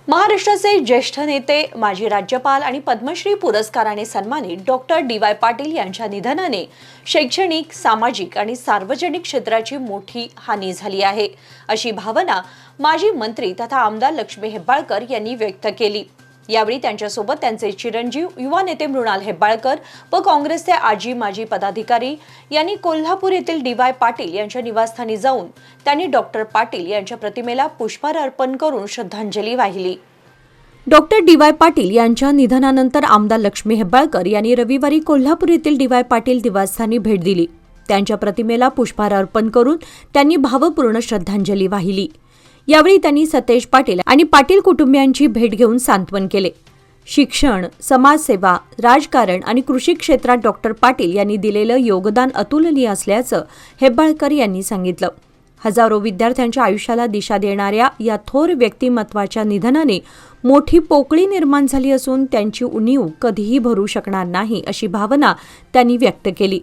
महाराष्ट्राचे ज्येष्ठ नेते, माजी राज्यपाल आणि पद्मश्री पुरस्काराने सन्मानित डॉक्टर डी.वाय. पाटील यांच्या निधनाने शैक्षणिक, सामाजिक आणि सार्वजनिक क्षेत्राची मोठी हानी झाली आहे, अशी भावना माजी मंत्री तथा आमदार लक्ष्मी हेब्बाळकर यांनी व्यक्त केली। यावेळी त्यांच्यासोबत त्यांचे चिरंजीव युवा नेते मृणाल हेब्बाळकर व काँग्रेसचे आजी माजी पदाधिकारी यांनी कोल्हापूर येथील डी.वाय. पाटील यांच्या निवासस्थानी जाऊन त्यांनी डॉक्टर पाटील यांच्या प्रतिमेला पुष्पहार अर्पण करून श्रद्धांजली वाहिली। Doctor DY. पाटील यांच्या निधनानंतर आमदार लक्ष्मी हेब्बाळकर यांनी रविवारी कोल्हापूर येथील डी.वाय. पाटील निवासस्थानी भेट दिली। त्यांच्या प्रतिमेला पुष्पहार अर्पण करून त्यांनी भावपूर्ण श्रद्धांजली वाहिली। यावेळी त्यांनी सतेज पाटील आणि पाटील कुटुंबियांची भेट घेऊन सांत्वन केले। शिक्षण, समाजसेवा, राजकारण आणि कृषी क्षेत्रात डॉक्टर पाटील यांनी दिलेलं योगदान अतुलनीय असल्याचं हेब्बाळकर यांनी सांगितलं। हजारो विद्यार्थ्यांच्या आयुष्याला दिशा देणाऱ्या या थोर व्यक्तिमत्वाच्या निधनाने मोठी पोकळी निर्माण झाली असून त्यांची उणीव कधीही भरू शकणार नाही, अशी भावना त्यांनी व्यक्त केली।